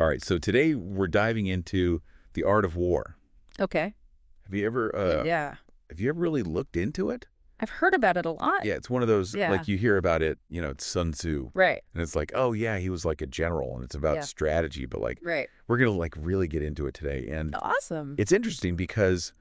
right, so today we're diving into the art of war. Okay. Have you ever Yeah. have you ever really looked into it? I've heard about it a lot. Yeah, it's one of those, Yeah. like, you hear about it, it's Sun Tzu. Right. And it's like, oh yeah, he was like a general, and it's about Yeah. strategy, but like Right. we're gonna like really get into it today. And Awesome. it's interesting because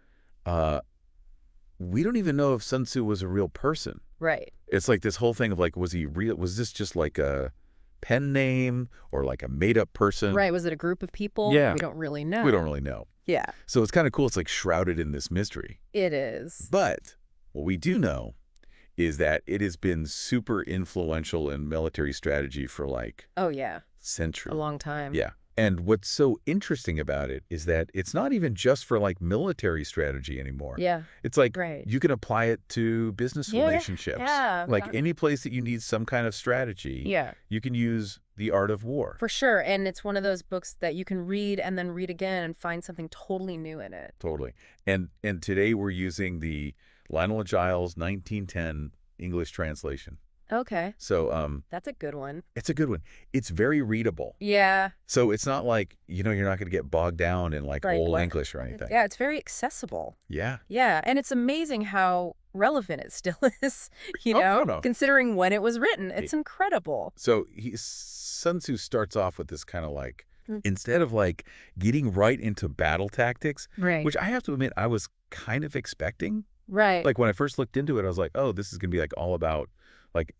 we don't even know if Sun Tzu was a real person. Right. It's like this whole thing of like, was he real? Was this just like a pen name or like a made-up person? Right. Was it a group of people? Yeah. We don't really know. We don't really know. Yeah. So it's kind of cool. It's like shrouded in this mystery. It is. But what we do know is that it has been super influential in military strategy for like Oh, yeah. centuries. A long time. Yeah. And what's so interesting about it is that it's not even just for like military strategy anymore. Yeah. It's like Right. you can apply it to business Yeah, relationships. yeah. Like any place that you need some kind of strategy, Yeah. you can use the art of war. For sure. And it's one of those books that you can read and then read again and find something totally new in it. Totally. And today we're using the Lionel Giles 1910 English translation. Okay. So That's a good one. it's a good one. It's very readable. Yeah. So it's not like, you're not going to get bogged down in like old what- English or anything. Yeah. It's very accessible. Yeah. Yeah. And it's amazing how relevant it still is, Oh, no. considering when it was written. It's incredible. So Sun Tzu starts off with this kind of like, Mm. instead of like getting right into battle tactics, Right. which I have to admit I was kind of expecting. Right. Like when I first looked into it, I was like, oh, this is going to be like all about like,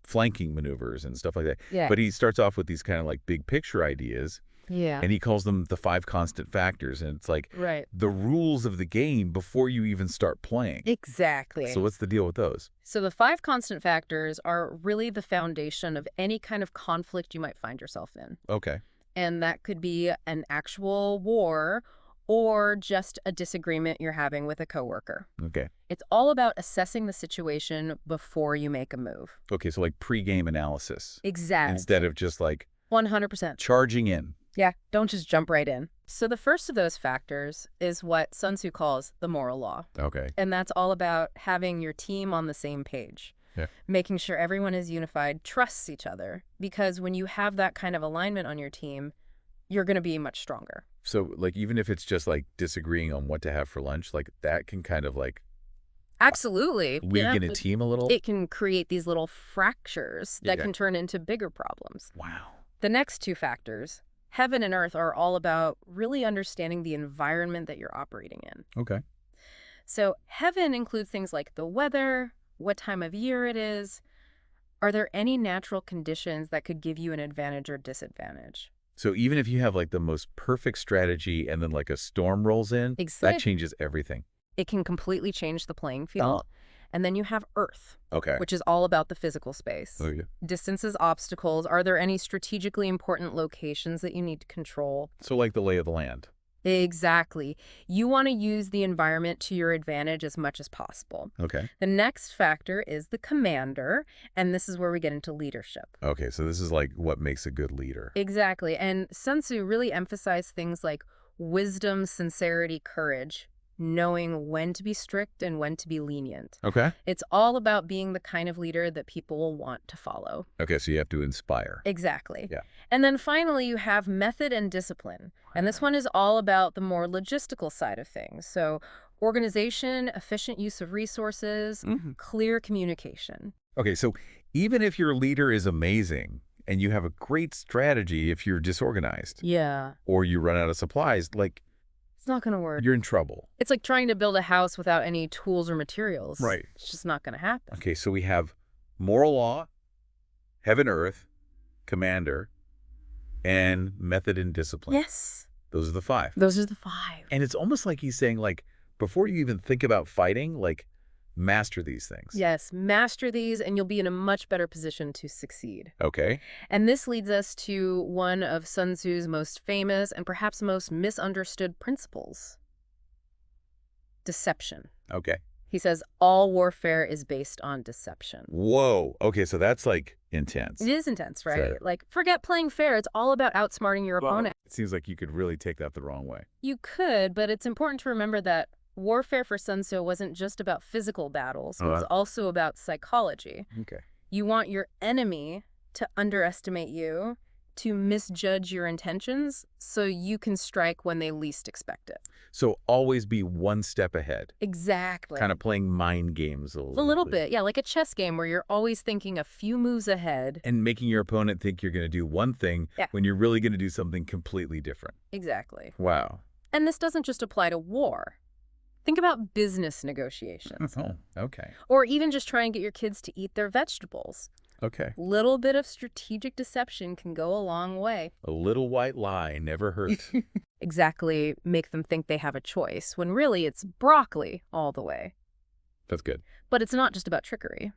flanking maneuvers and stuff like that. Yeah. But he starts off with these kind of like big picture ideas, Yeah. and he calls them the 5 constant factors. And it's like Right. the rules of the game before you even start playing. Exactly. So what's the deal with those? So the 5 constant factors are really the foundation of any kind of conflict you might find yourself in. Okay. And that could be an actual war or just a disagreement you're having with a coworker. Okay. It's all about assessing the situation before you make a move. Okay. So like pre-game analysis Exactly. instead of just like 100%. charging in. Yeah, don't just jump right in. So the first of those factors is what Sun Tzu calls the moral law. Okay. And that's all about having your team on the same page. Yeah. Making sure everyone is unified, trusts each other. Because when you have that kind of alignment on your team, you're going to be much stronger. So like even if it's just like disagreeing on what to have for lunch, like that can kind of like Absolutely. weaken a team a little. It can create these little fractures that Yeah. can turn into bigger problems. Wow. The next 2 factors, heaven and earth, are all about really understanding the environment that you're operating in. Okay. So heaven includes things like the weather, what time of year it is. Are there any natural conditions that could give you an advantage or disadvantage? So even if you have like the most perfect strategy and then like a storm rolls in, that Exactly. changes everything. It can completely change the playing field. And then you have earth, Okay. which is all about the physical space. Oh, yeah. Distances, obstacles. Are there any strategically important locations that you need to control? So like the lay of the land. Exactly. You want to use the environment to your advantage as much as possible. Okay. The next factor is the commander, and this is where we get into leadership. Okay. So this is like what makes a good leader. Exactly. And Sun Tzu really emphasized things like wisdom, sincerity, courage, knowing when to be strict and when to be lenient. Okay. It's all about being the kind of leader that people will want to follow. Okay. So you have to inspire. Exactly. Yeah. And then finally, you have method and discipline. And this one is all about the more logistical side of things. So organization, efficient use of resources, clear communication. Okay. So even if your leader is amazing and you have a great strategy, if you're disorganized Yeah. or you run out of supplies, like It's not going to work. you're in trouble. It's like trying to build a house without any tools or materials. Right. It's just not going to happen. Okay. So we have moral law, heaven, earth, commander, and method and discipline. Yes. Those are the 5. Those are the 5. And it's almost like he's saying, like, before you even think about fighting, like, master these things. Yes. Master these and you'll be in a much better position to succeed. Okay. And this leads us to one of Sun Tzu's most famous and perhaps most misunderstood principles. Deception. Okay. He says all warfare is based on deception. Whoa. Okay, so that's, like, intense. It is intense, right? Fair. Like, forget playing fair. It's all about outsmarting your opponent. It seems like you could really take that the wrong way. You could, but it's important to remember that warfare for Sun Tzu wasn't just about physical battles. It was also about psychology. Okay. You want your enemy to underestimate you to misjudge your intentions so you can strike when they least expect it. So always be one step ahead. Exactly. Kind of playing mind games a A little bit, yeah, like a chess game where you're always thinking a few moves ahead. And making your opponent think you're going to do one thing when you're really going to do something completely different. Exactly. Wow. And this doesn't just apply to war. Think about business negotiations. Oh, okay. Or even just try and get your kids to eat their vegetables. Okay. Little bit of strategic deception can go a long way. A little white lie never hurts. Exactly, make them think they have a choice, when really it's broccoli all the way. That's good. But it's not just about trickery.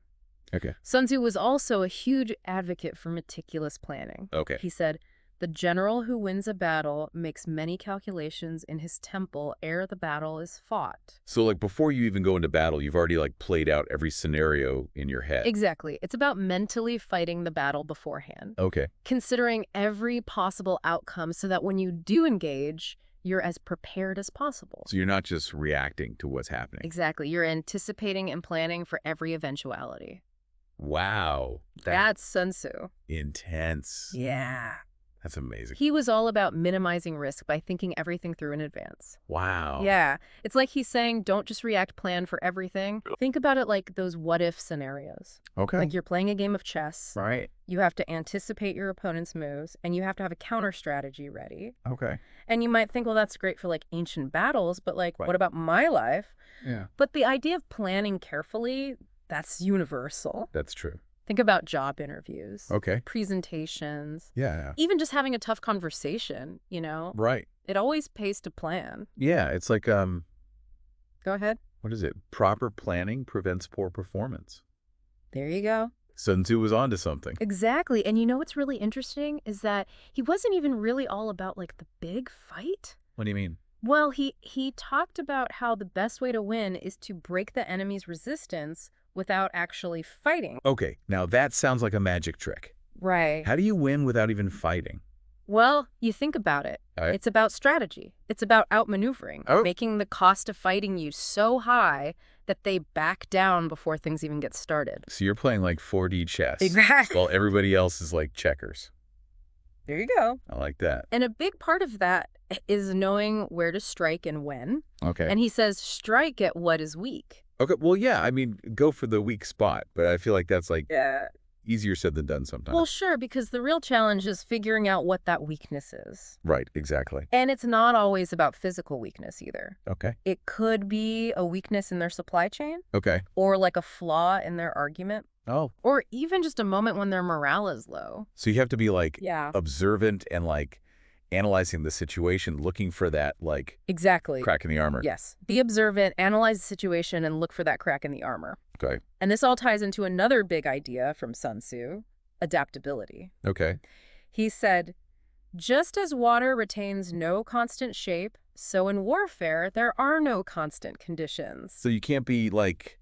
Okay. Sun Tzu was also a huge advocate for meticulous planning. Okay. He said, "The general who wins a battle makes many calculations in his temple ere the battle is fought." So like before you even go into battle, you've already like played out every scenario in your head. Exactly. It's about mentally fighting the battle beforehand. Okay. Considering every possible outcome so that when you do engage, you're as prepared as possible. So you're not just reacting to what's happening. Exactly. You're anticipating and planning for every eventuality. Wow. That's Sun Tzu. Intense. Yeah. That's amazing. He was all about minimizing risk by thinking everything through in advance. Wow. Yeah. It's like he's saying, don't just react, plan for everything. Think about it like those what-if scenarios. Okay. Like you're playing a game of chess. Right. You have to anticipate your opponent's moves, and you have to have a counter strategy ready. Okay. And you might think, well, that's great for like ancient battles, but like, what about my life? Yeah. But the idea of planning carefully, that's universal. That's true. Think about job interviews. Okay. Presentations. Yeah. Even just having a tough conversation, you know? Right. It always pays to plan. Yeah. It's like, Go ahead. what is it? Proper planning prevents poor performance. There you go. Sun Tzu was onto something. Exactly. And you know what's really interesting is that he wasn't even really all about like the big fight. What do you mean? Well, he talked about how the best way to win is to break the enemy's resistance without actually fighting. Okay. Now that sounds like a magic trick. Right. How do you win without even fighting? Well, you think about it. Right. It's about strategy. It's about outmaneuvering, Oh. making the cost of fighting you so high that they back down before things even get started. So you're playing like 4D chess. Exactly. While everybody else is like checkers. There you go. I like that. And a big part of that is knowing where to strike and when. Okay. And he says, strike at what is weak. Okay. Well, yeah. I mean, go for the weak spot, but I feel like that's like Yeah. easier said than done sometimes. Well, sure, because the real challenge is figuring out what that weakness is. Right. Exactly. And it's not always about physical weakness either. Okay. It could be a weakness in their supply chain, Okay. or like a flaw in their argument, Oh. or even just a moment when their morale is low. So you have to be like Yeah. observant and like analyzing the situation, looking for that like Exactly. crack in the armor. Yes. Be observant, analyze the situation, and look for that crack in the armor. Okay. And this all ties into another big idea from Sun Tzu, adaptability. Okay. He said, just as water retains no constant shape, so in warfare there are no constant conditions. So you can't be like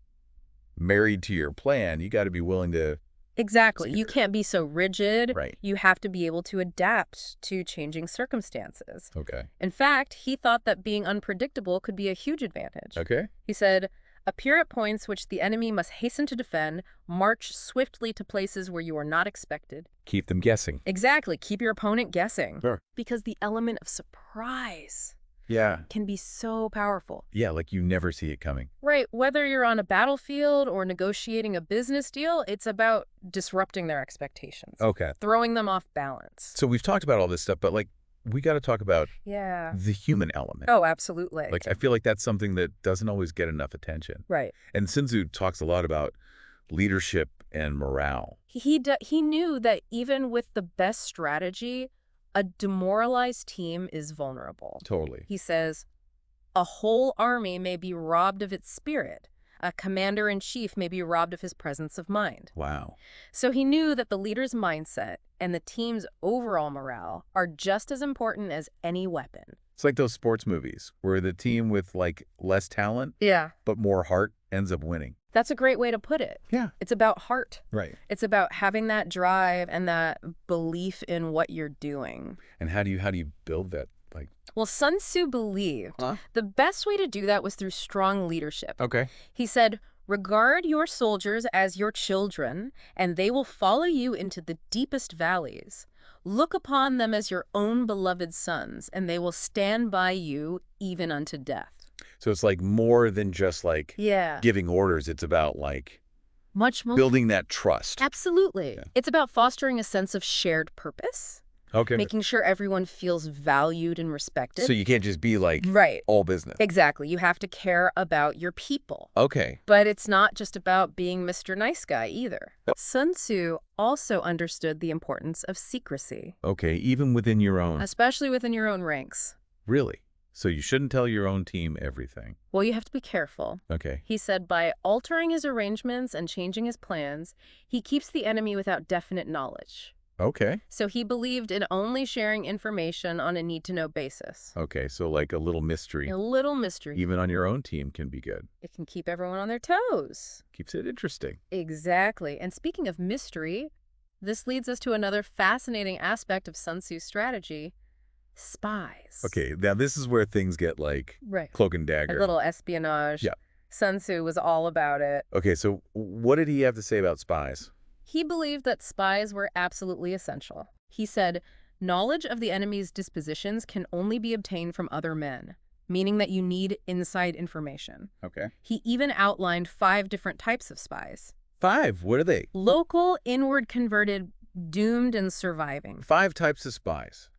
married to your plan. You got to be willing to. Exactly. You can't be so rigid. Right. You have to be able to adapt to changing circumstances. Okay. In fact, he thought that being unpredictable could be a huge advantage. Okay. He said, appear at points which the enemy must hasten to defend, march swiftly to places where you are not expected. Keep them guessing. Exactly. Keep your opponent guessing. Sure. Because the element of surprise Yeah. can be so powerful. Yeah. Like you never see it coming. Right. Whether you're on a battlefield or negotiating a business deal, it's about disrupting their expectations. Okay. Throwing them off balance. So we've talked about all this stuff, but like we got to talk about Yeah. the human element. Oh, absolutely. Like I feel like that's something that doesn't always get enough attention. Right. And Sun Tzu talks a lot about leadership and morale. He knew that even with the best strategy, a demoralized team is vulnerable. Totally. He says, a whole army may be robbed of its spirit. A commander-in-chief may be robbed of his presence of mind. Wow. So he knew that the leader's mindset and the team's overall morale are just as important as any weapon. It's like those sports movies where the team with like less talent Yeah. but more heart ends up winning. That's a great way to put it. Yeah. It's about heart. Right. It's about having that drive and that belief in what you're doing. And how do you build that? Like, Well, Sun Tzu believed the best way to do that was through strong leadership. okay. He said, Regard your soldiers as your children, and they will follow you into the deepest valleys. Look upon them as your own beloved sons, and they will stand by you even unto death. So it's like more than just like Yeah. giving orders. It's about like Much more. building that trust. Absolutely. Yeah. It's about fostering a sense of shared purpose, Okay. making sure everyone feels valued and respected. So you can't just be like Right. all business. Exactly. You have to care about your people. Okay. But it's not just about being Mr. Nice Guy either. Sun Tzu also understood the importance of secrecy, Okay. Even within your own. especially within your own ranks. Really? So you shouldn't tell your own team everything. Well, you have to be careful. Okay. He said by altering his arrangements and changing his plans, he keeps the enemy without definite knowledge. Okay. So he believed in only sharing information on a need-to-know basis. Okay. So like a little mystery, A little mystery. even on your own team, can be good. It can keep everyone on their toes. Keeps it interesting. Exactly. And speaking of mystery, this leads us to another fascinating aspect of Sun Tzu's strategy: spies. Okay. Now this is where things get like Right. cloak and A dagger. little espionage. Yeah. Sun Tzu was all about it. Okay. So what did he have to say about spies? He believed that spies were absolutely essential. He said, knowledge of the enemy's dispositions can only be obtained from other men, meaning that you need inside information. Okay. He even outlined 5 different types of spies: 5. What are they? local, inward converted, doomed, and surviving. 5 types of spies.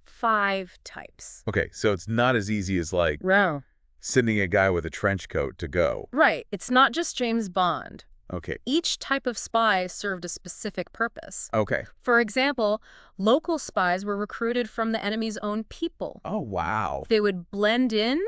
5 types. Okay. So it's not as easy as like Wow. sending a guy with a trench coat to go. Right. It's not just James Bond. Okay. Each type of spy served a specific purpose. Okay. For example, local spies were recruited from the enemy's own people. Oh, wow. They would blend in,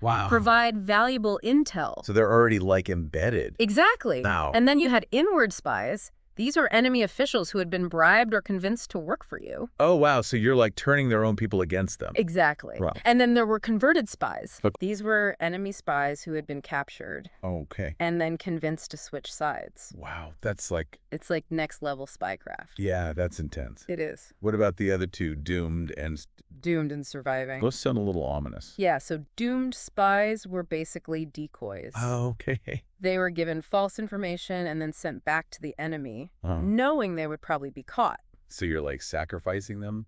Wow. provide valuable intel. So they're already like embedded. Exactly. Wow. And then you had inward spies. These are enemy officials who had been bribed or convinced to work for you. Oh, wow. So you're like turning their own people against them. Exactly. Wow. And then there were converted spies. Okay. These were enemy spies who had been captured Okay. and then convinced to switch sides. Wow. That's like, It's like next level spycraft. yeah, that's intense. It is. What about the other 2, doomed and Doomed and surviving. those sound a little ominous. Yeah, so doomed spies were basically decoys. Oh, okay. They were given false information and then sent back to the enemy, Oh. knowing they would probably be caught. So you're like sacrificing them?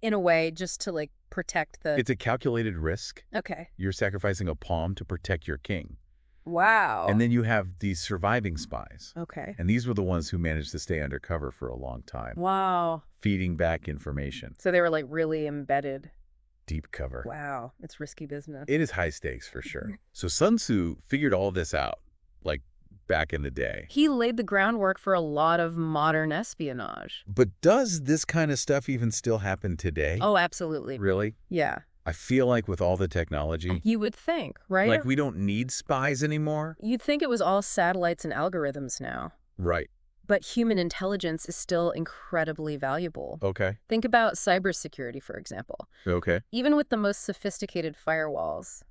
In a way, just to like protect the... It's a calculated risk. Okay. You're sacrificing a palm to protect your king. Wow. And then you have these surviving spies. Okay. And these were the ones who managed to stay undercover for a long time, Wow. feeding back information. So they were like really embedded. Deep cover. Wow. It's risky business. It is high stakes for sure. So Sun Tzu figured all this out, like back in the day. He laid the groundwork for a lot of modern espionage. But does this kind of stuff even still happen today? Oh, absolutely. Really? Yeah. I feel like with all the technology, You would think, right? like we don't need spies anymore. You'd think it was all satellites and algorithms now. Right. But human intelligence is still incredibly valuable. Okay. Think about cybersecurity, for example. Okay. Even with the most sophisticated firewalls,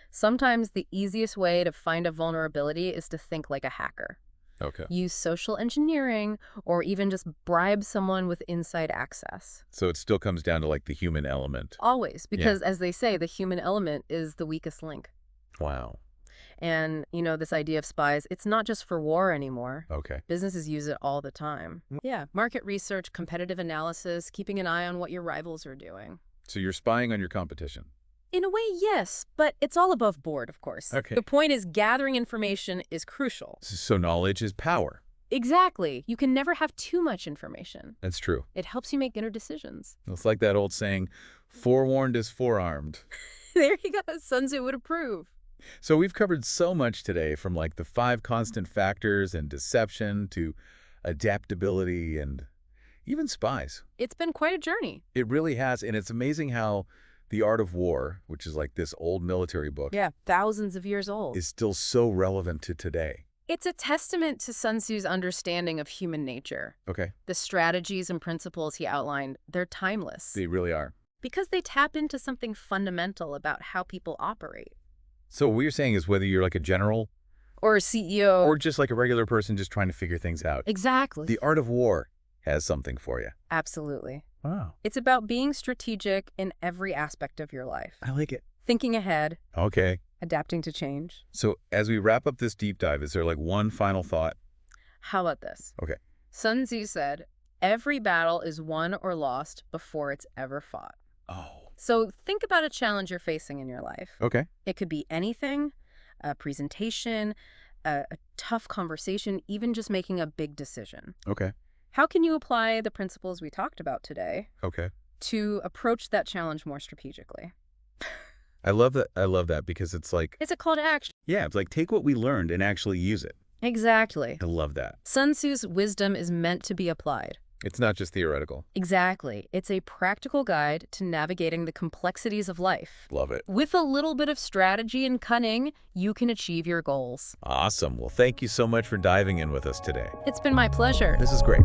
sometimes the easiest way to find a vulnerability is to think like a hacker. Okay. Use social engineering or even just bribe someone with inside access. So it still comes down to like the human element. Always, because as they say, the human element is the weakest link. Wow. And, you know, this idea of spies, it's not just for war anymore. Okay. Businesses use it all the time. Yeah, market research, competitive analysis, keeping an eye on what your rivals are doing. So you're spying on your competition. In a way, yes, but it's all above board, of course. Okay. The point is gathering information is crucial. So knowledge is power. Exactly. You can never have too much information. That's true. It helps you make better decisions. It's like that old saying, forewarned is forearmed. There you go. Sun Tzu would approve. So we've covered so much today, from like the 5 constant factors and deception to adaptability and even spies. It's been quite a journey. It really has. And it's amazing how The Art of War, which is like this old military book, Yeah, thousands of years old. is still so relevant to today. It's a testament to Sun Tzu's understanding of human nature. Okay. The strategies and principles he outlined, they're timeless. They really are. Because they tap into something fundamental about how people operate. So what you're saying is whether you're like a general Or a CEO. or just like a regular person just trying to figure things out, Exactly. The Art of War has something for you. Absolutely. Wow. It's about being strategic in every aspect of your life. I like it. Thinking ahead, Okay. Adapting to change. So as we wrap up this deep dive, is there like one final thought? How about this? Okay. Sun Tzu said, every battle is won or lost before it's ever fought. Oh. So think about a challenge you're facing in your life. Okay. It could be anything, a presentation, a tough conversation, even just making a big decision. Okay. How can you apply the principles we talked about today Okay. to approach that challenge more strategically? I love that. I love that because it's like, It's a call to action. yeah, it's like take what we learned and actually use it. Exactly. I love that. Sun Tzu's wisdom is meant to be applied. It's not just theoretical. Exactly. It's a practical guide to navigating the complexities of life. Love it. With a little bit of strategy and cunning, you can achieve your goals. Awesome. Well, thank you so much for diving in with us today. It's been my pleasure. This is great.